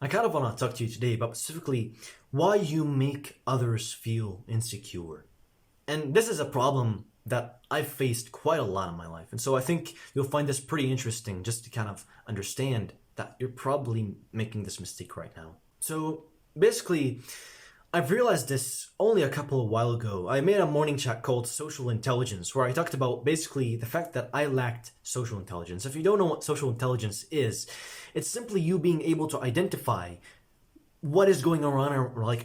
I kind of want to talk to you today about specifically why you make others feel insecure. And this is a problem that I've faced quite a lot in my life. And so I think you'll find this pretty interesting just to kind of understand that you're probably making this mistake right now. So basically, I've realized this only a couple of while ago. I made a morning chat called Social Intelligence where I talked about basically the fact that I lacked social intelligence. If you don't know what social intelligence is, it's simply you being able to identify what is going on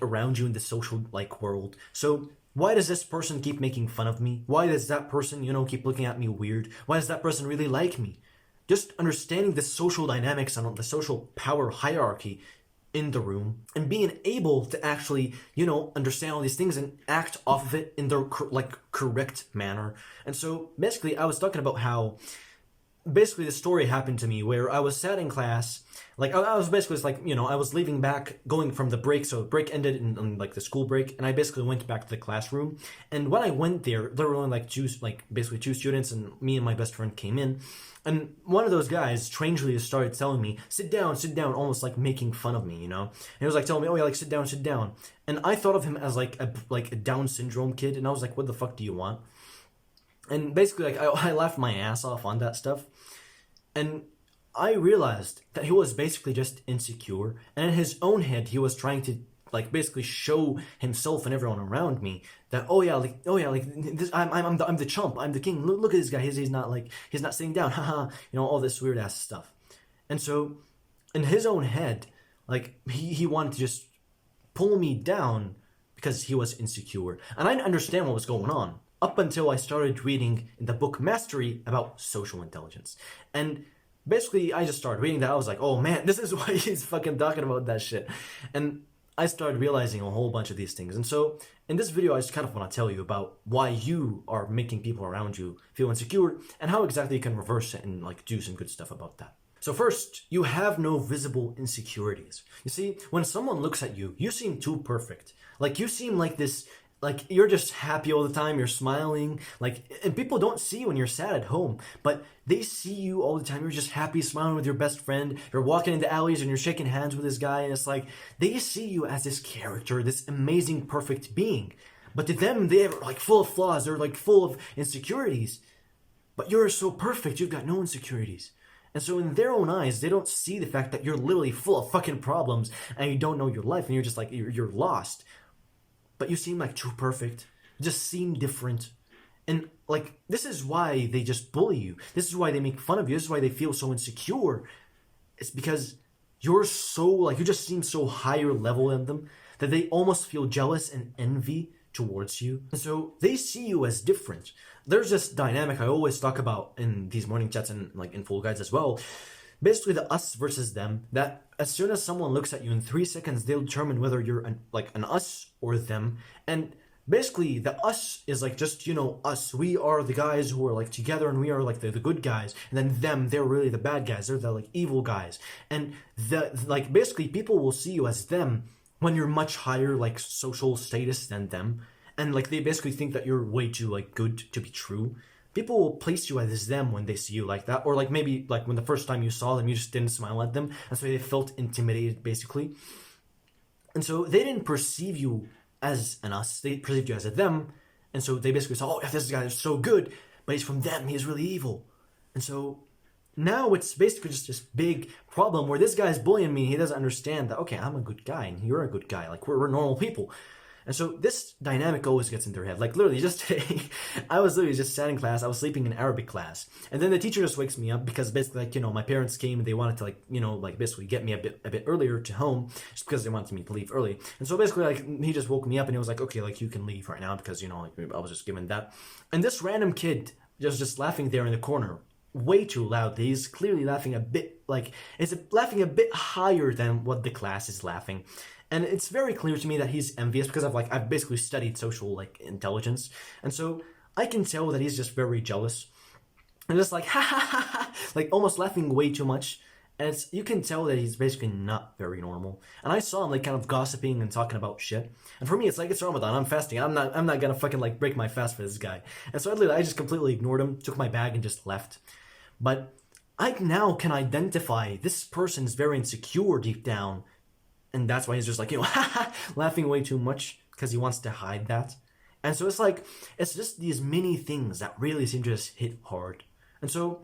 around you in the social world. So why does this person keep making fun of me? Why does that person, keep looking at me weird? Why does that person really like me? Just understanding the social dynamics and the social power hierarchy in the room and being able to actually, understand all these things and act off of it in the correct manner. And so basically I was talking about how basically the story happened to me where I was sat in class, I was basically I was leaving back, going from the break, so break ended in the school break, and I basically went back to the classroom. And when I went there were only two students, and me and my best friend came in, and one of those guys strangely just started telling me, sit down, almost like making fun of me, And he was telling me, oh yeah, sit down. And I thought of him as a Down syndrome kid, and I was like, what the fuck do you want? And basically, I laughed my ass off on that stuff. And I realized that he was basically just insecure. And in his own head, he was trying to, basically show himself and everyone around me that, this, I'm the chump. I'm the king. Look at this guy. He's not sitting down. Haha. All this weird ass stuff. And so, in his own head, he wanted to just pull me down because he was insecure. And I didn't understand what was going on up until I started reading the book Mastery about social intelligence. And basically, I just started reading that. I was like, oh man, this is why he's fucking talking about that shit. And I started realizing a whole bunch of these things. And so in this video, I just kind of want to tell you about why you are making people around you feel insecure and how exactly you can reverse it and do some good stuff about that. So first, you have no visible insecurities. You see, when someone looks at you, you seem too perfect. You seem like this, you're just happy all the time, you're smiling, and people don't see you when you're sad at home, but they see you all the time. You're just happy, smiling with your best friend, you're walking in the alleys and you're shaking hands with this guy, and it's they see you as this character, this amazing, perfect being. But to them, they're full of flaws, they're full of insecurities. But you're so perfect, you've got no insecurities. And so in their own eyes, they don't see the fact that you're literally full of fucking problems and you don't know your life and you're just you're lost. But you seem too perfect. You just seem different. And this is why they just bully you. This is why they make fun of you. This is why they feel so insecure. It's because you're so, you just seem so higher level than them that they almost feel jealous and envy towards you. And so they see you as different. There's this dynamic I always talk about in these morning chats and in full guides as well. Basically the us versus them, that as soon as someone looks at you in 3 seconds, they'll determine whether you're an us or them. And basically the us is just, us. We are the guys who are together and we are the good guys. And then them, they're really the bad guys. They're the evil guys. And basically people will see you as them when you're much higher social status than them. And they basically think that you're way too good to be true. People will place you as them when they see you like that, or maybe when the first time you saw them, you just didn't smile at them, and so they felt intimidated, basically. And so they didn't perceive you as an us, they perceived you as a them, and so they basically saw, oh, this guy is so good, but he's from them, he's really evil. And so now it's basically just this big problem where this guy's bullying me, and he doesn't understand that, okay, I'm a good guy, and you're a good guy, we're normal people. And so this dynamic always gets in their head. Literally, just today, I was literally just sat in class. I was sleeping in Arabic class. And then the teacher just wakes me up because basically, my parents came and they wanted to, basically get me a bit earlier to home just because they wanted me to leave early. And so basically, he just woke me up and he was like, okay, you can leave right now because, I was just given that. And this random kid was just laughing there in the corner way too loudly. He's clearly laughing a bit, it's laughing a bit higher than what the class is laughing. And it's very clear to me that he's envious because I've basically studied social intelligence. And so I can tell that he's just very jealous. And just ha ha ha ha, almost laughing way too much. And you can tell that he's basically not very normal. And I saw him kind of gossiping and talking about shit. And for me, it's it's Ramadan, I'm fasting. I'm not gonna fucking break my fast for this guy. And so I just completely ignored him, took my bag and just left. But I now can identify this person is very insecure deep down and that's why he's just like, laughing way too much because he wants to hide that. And so it's like, it's just these mini things that really seem to just hit hard. And so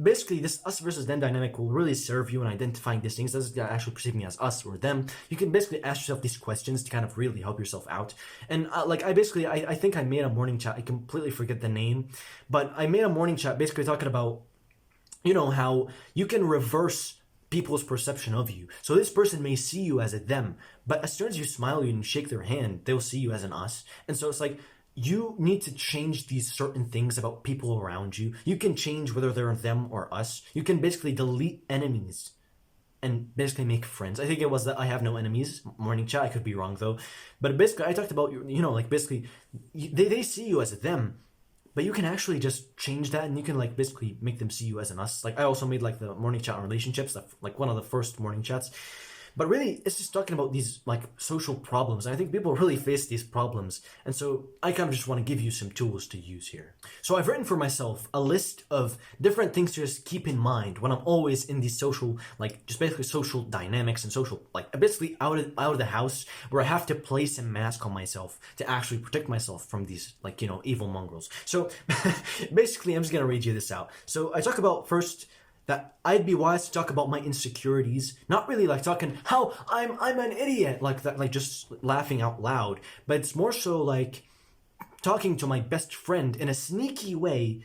basically, this us versus them dynamic will really serve you in identifying these things. Doesn't actually perceiving as us or them. You can basically ask yourself these questions to kind of really help yourself out. And I think I made a morning chat. I completely forget the name, but I made a morning chat basically talking about, how you can reverse people's perception of you. So this person may see you as a them, but as soon as you smile and shake their hand, they'll see you as an us. And so it's like, you need to change these certain things about people around you. You can change whether they're them or us. You can basically delete enemies and basically make friends. I think it was that I have no enemies morning chat. I could be wrong though. But basically I talked about, basically they see you as a them, but you can actually just change that and you can basically make them see you as an us. I also made the morning chat on relationships, one of the first morning chats. But really, it's just talking about these social problems. And I think people really face these problems. And so I kind of just want to give you some tools to use here. So I've written for myself a list of different things to just keep in mind when I'm always in these social, just basically social dynamics and social, basically out of the house where I have to place a mask on myself to actually protect myself from these, evil mongrels. So basically, I'm just going to read you this out. So I talk about first, that I'd be wise to talk about my insecurities, not really talking how I'm an idiot, just laughing out loud, but it's more so talking to my best friend in a sneaky way,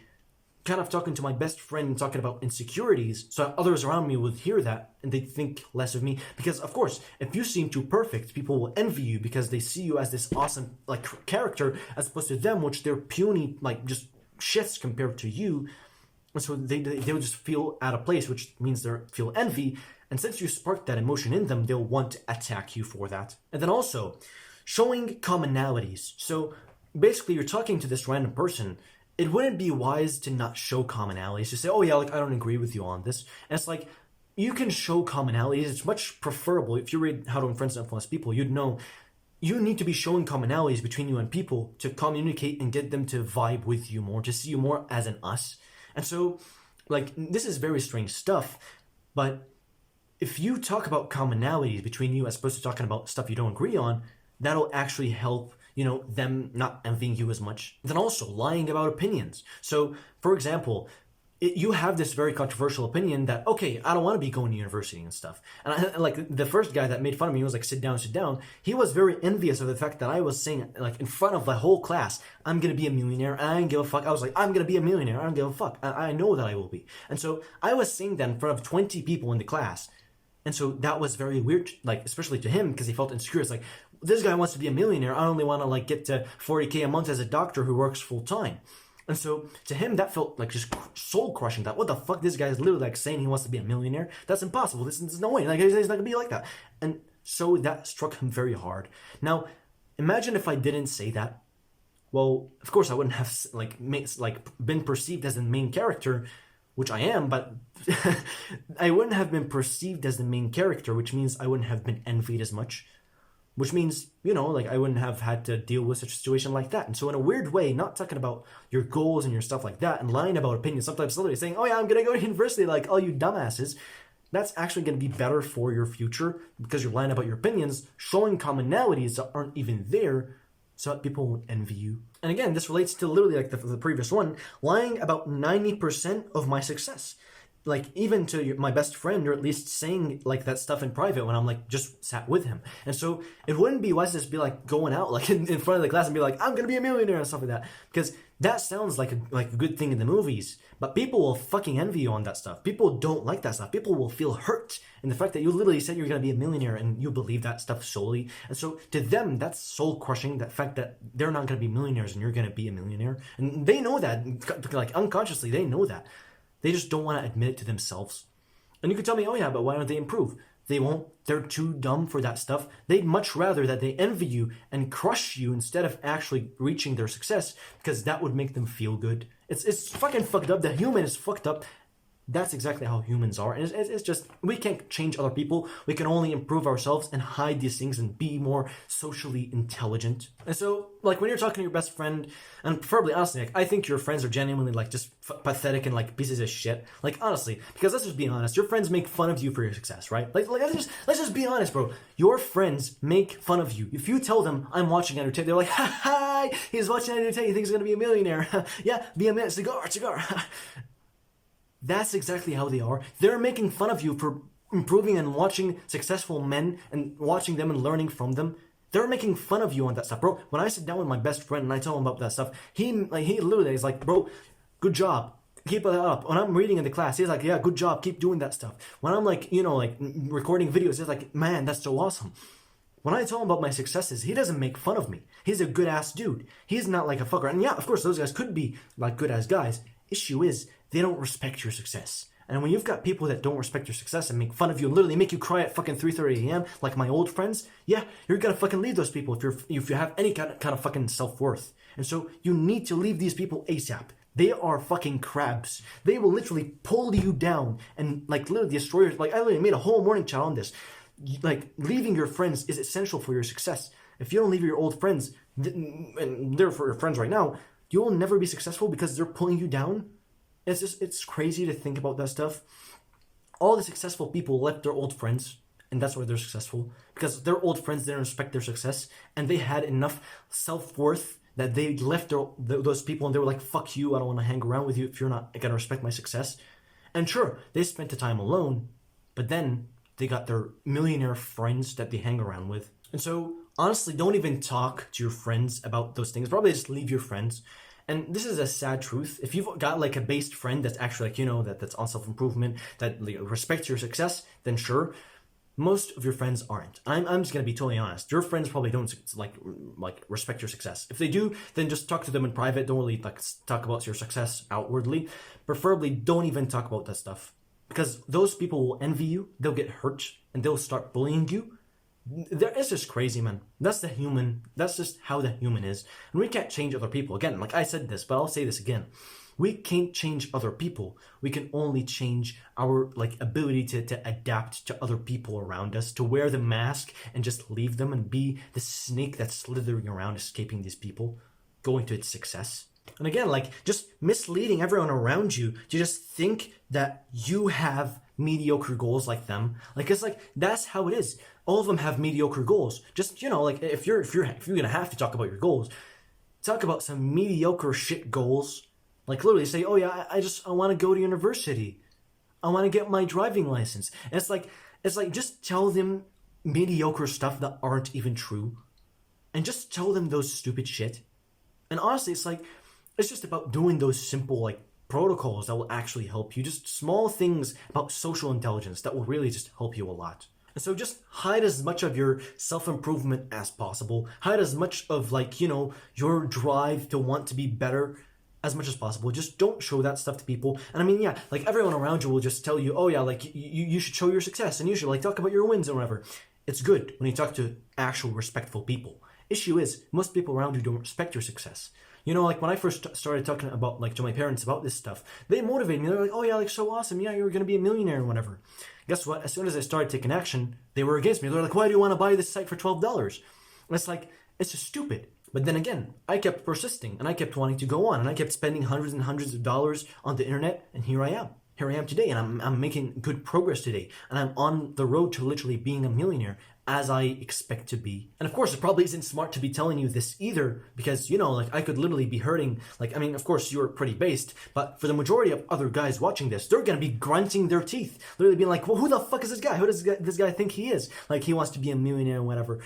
kind of talking to my best friend and talking about insecurities, so others around me would hear that and they'd think less of me. Because of course, if you seem too perfect, people will envy you because they see you as this awesome character, as opposed to them, which they're puny, just shits compared to you. And so they'll just feel out of place, which means they feel envy. And since you sparked that emotion in them, they'll want to attack you for that. And then also, showing commonalities. So basically, you're talking to this random person. It wouldn't be wise to not show commonalities. To say, oh yeah, I don't agree with you on this. And it's you can show commonalities. It's much preferable. If you read How to Influence and Influence People, you'd know you need to be showing commonalities between you and people to communicate and get them to vibe with you more, to see you more as an us. And so, this is very strange stuff, but if you talk about commonalities between you as opposed to talking about stuff you don't agree on, that'll actually help, them not envying you as much. Then also, lying about opinions. So, for example, you have this very controversial opinion that, okay, I don't want to be going to university and stuff. And the first guy that made fun of me was sit down, sit down. He was very envious of the fact that I was saying, in front of the whole class, I'm going to be a millionaire. I don't give a fuck. I was I'm going to be a millionaire. I don't give a fuck. I know that I will be. And so I was saying that in front of 20 people in the class. And so that was very weird, especially to him, because he felt insecure. It's this guy wants to be a millionaire. I only want to get to 40K a month as a doctor who works full time. And so to him, that felt just soul crushing. That what the fuck, this guy is literally saying he wants to be a millionaire. That's impossible. There's no way. He's not gonna be like that. And so that struck him very hard. Now, imagine if I didn't say that. Well, of course I wouldn't have been perceived as the main character, which I am, but I wouldn't have been perceived as the main character, which means I wouldn't have been envied as much. Which means, I wouldn't have had to deal with such a situation like that. And so in a weird way, not talking about your goals and your stuff like that and lying about opinions, sometimes literally saying, oh yeah, I'm going to go to university like all you dumbasses, that's actually going to be better for your future because you're lying about your opinions, showing commonalities that aren't even there so that people won't envy you. And again, this relates to literally the previous one, lying about 90% of my success. Even to my best friend, or at least saying that stuff in private when I'm just sat with him. And so it wouldn't be wise to just be going out in front of the class and be I'm gonna be a millionaire and stuff like that, because that sounds like a good thing in the movies, but people will fucking envy you on that stuff. People don't like that stuff. People will feel hurt in the fact that you literally said you're gonna be a millionaire and you believe that stuff solely. And so to them, that's soul crushing, that fact that they're not gonna be millionaires and you're gonna be a millionaire. And they know that, unconsciously, they know that. They just don't want to admit it to themselves. And you could tell me, oh yeah, but why don't they improve? They won't. They're too dumb for that stuff. They'd much rather that they envy you and crush you instead of actually reaching their success, because that would make them feel good. It's fucking fucked up. The human is fucked up. That's exactly how humans are. And it's just, we can't change other people. We can only improve ourselves and hide these things and be more socially intelligent. And so, like, when you're talking to your best friend, and preferably, honestly, like, I think your friends are genuinely, like, just pathetic and, like, pieces of shit. Like, honestly, because let's just be honest, your friends make fun of you for your success, right? Like let's just be honest, bro. Your friends make fun of you. If you tell them, I'm watching Andrew Tate, they're like, ha ha, he's watching Andrew Tate, he thinks he's gonna be a millionaire. Yeah, be a man, cigar. That's exactly how they are. They're making fun of you for improving and watching successful men and watching them and learning from them. They're making fun of you on that stuff, bro. When I sit down with my best friend and I tell him about that stuff, he literally is like, bro, good job. Keep that up. When I'm reading in the class, he's like, yeah, good job. Keep doing that stuff. When I'm like, like recording videos, he's like, man, that's so awesome. When I tell him about my successes, he doesn't make fun of me. He's a good ass dude. He's not like a fucker. And yeah, of course, those guys could be like good ass guys. Issue is, they don't respect your success. And when you've got people that don't respect your success and make fun of you and literally make you cry at fucking 3:30 a.m. like my old friends, yeah, you're gonna fucking leave those people if you have any kind of fucking self-worth. And so you need to leave these people ASAP. They are fucking crabs. They will literally pull you down and like literally destroy your, like I literally made a whole morning chat on this. Like leaving your friends is essential for your success. If you don't leave your old friends, and they're for your friends right now, you will never be successful because they're pulling you down. It's crazy to think about that stuff. All the successful people left their old friends, and that's why they're successful. Because their old friends didn't respect their success, and they had enough self-worth that they left those people, and they were like, fuck you, I don't want to hang around with you if you're not going to respect my success. And sure, they spent the time alone, but then they got their millionaire friends that they hang around with. And so, honestly, don't even talk to your friends about those things. Probably just leave your friends. And this is a sad truth. If you've got like a based friend that's actually like, that's on self-improvement, that like, respects your success, then sure. Most of your friends aren't. I'm just gonna be totally honest. Your friends probably don't like respect your success. If they do, then just talk to them in private. Don't really like talk about your success outwardly. Preferably, don't even talk about that stuff because those people will envy you. They'll get hurt and they'll start bullying you. It's just crazy, man. That's just how the human is. And we can't change other people. Again, like I said this, but I'll say this again. We can't change other people. We can only change our like ability to adapt to other people around us, to wear the mask and just leave them and be the snake that's slithering around, escaping these people, going to its success. And again, like just misleading everyone around you to just think that you have mediocre goals like them. Like it's like that's how it is. All of them have mediocre goals. Just like if you're gonna have to talk about your goals, talk about some mediocre shit goals. Like literally say, oh yeah, I want to go to university. I want to get my driving license. And it's like just tell them mediocre stuff that aren't even true, and just tell them those stupid shit. And honestly, it's just about doing those simple like protocols that will actually help you. Just small things about social intelligence that will really just help you a lot. And so just hide as much of your self-improvement as possible. Hide as much of like, your drive to want to be better as much as possible. Just don't show that stuff to people. And I mean, yeah, like everyone around you will just tell you, oh yeah, like you should show your success and you should like talk about your wins or whatever. It's good when you talk to actual respectful people. Issue is, most people around you don't respect your success. Like when I first started talking about like to my parents about this stuff, they motivated me. They're like, oh yeah, like so awesome. Yeah, you're going to be a millionaire and whatever. Guess what? As soon as I started taking action, they were against me. They're like, why do you want to buy this site for $12? And it's like, it's just stupid. But then again, I kept persisting and I kept wanting to go on and I kept spending hundreds and hundreds of dollars on the internet. And here I am. Here I am today, and I'm making good progress today. And I'm on the road to literally being a millionaire as I expect to be. And of course, it probably isn't smart to be telling you this either, because, like I could literally be hurting, of course you're pretty based, but for the majority of other guys watching this, they're gonna be grunting their teeth, literally being like, well, who the fuck is this guy? Who does this guy think he is? Like, he wants to be a millionaire or whatever.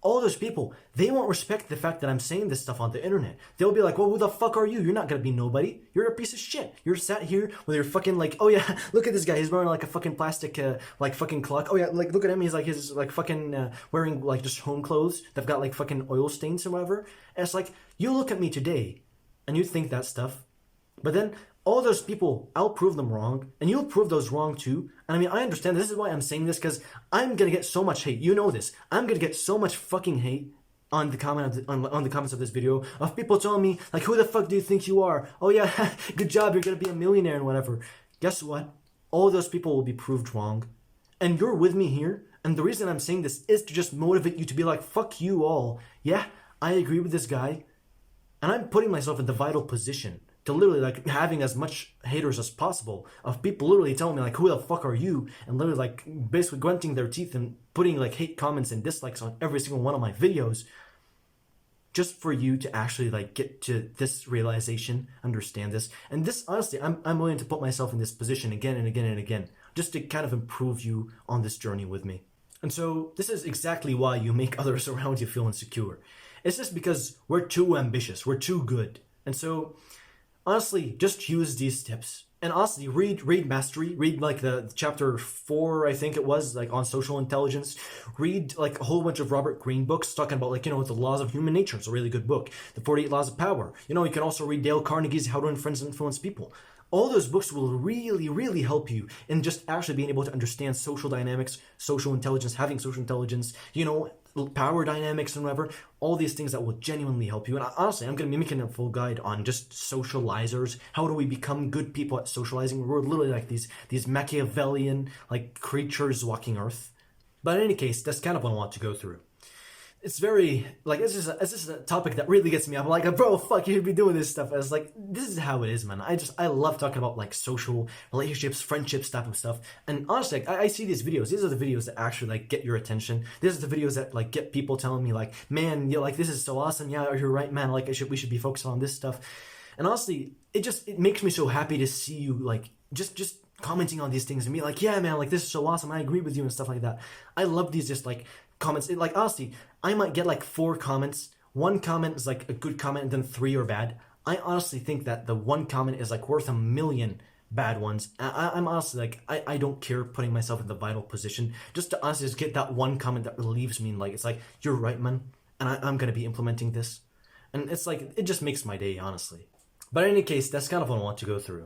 All those people, they won't respect the fact that I'm saying this stuff on the internet. They'll be like, well, who the fuck are you? You're not gonna be nobody. You're a piece of shit. You're sat here with your fucking like, oh yeah, look at this guy. He's wearing like a fucking plastic, like fucking clock. Oh yeah, like look at him. He's like fucking wearing like just home clothes that've got like fucking oil stains or whatever. And it's like, you look at me today and you think that stuff. But then all those people, I'll prove them wrong, and you'll prove those wrong too. And I mean, I understand. This is why I'm saying this, because I'm gonna get so much hate. You know this. I'm gonna get so much fucking hate on the comments of this video of people telling me like, who the fuck do you think you are? Oh yeah, good job. You're gonna be a millionaire and whatever. Guess what? all those people will be proved wrong. And you're with me here. And the reason I'm saying this is to just motivate you to be like, fuck you all. Yeah, I agree with this guy. And I'm putting myself in the vital position to literally like having as much haters as possible of people literally telling me like, who the fuck are you? And literally like basically grunting their teeth and putting like hate comments and dislikes on every single one of my videos, just for you to actually like get to this realization, understand this. And this, honestly, I'm willing to put myself in this position again and again and again, just to kind of improve you on this journey with me. And so this is exactly why you make others around you feel insecure. It's just because we're too ambitious, we're too good. And so honestly, just use these tips. And honestly, read Mastery. Read like the chapter 4, I think it was, like on social intelligence. Read like a whole bunch of Robert Greene books talking about like, the laws of human nature. It's a really good book. The 48 Laws of Power. You can also read Dale Carnegie's How to Influence People. All those books will really, really help you in just actually being able to understand social dynamics, social intelligence, having social intelligence, power dynamics and whatever. All these things that will genuinely help you. And honestly, I'm going to be making a full guide on just socializers. How do we become good people at socializing? We're literally like these Machiavellian like creatures walking Earth. But in any case, that's kind of what I want to go through. It's very, like, it's just a topic that really gets me up. I'm like, bro, fuck, you should be doing this stuff. I was like, this is how it is, man. I love talking about, like, social relationships, friendships, type of stuff. And honestly, like, I see these videos. These are the videos that actually, like, get your attention. These are the videos that, like, get people telling me, like, man, like, this is so awesome. Yeah, you're right, man. Like, we should be focused on this stuff. And honestly, it makes me so happy to see you, like, just commenting on these things and be like, yeah, man, like, this is so awesome. I agree with you and stuff like that. I love these just, like, comments. Like, honestly, I might get like 4 comments. One comment is like a good comment and then 3 are bad. I honestly think that the one comment is like worth 1,000,000 bad ones. I'm honestly like, I don't care putting myself in the vital position just to honestly just get that one comment that relieves me. And like, it's like, you're right, man. And I'm going to be implementing this. And it's like, it just makes my day, honestly. But in any case, that's kind of what I want to go through.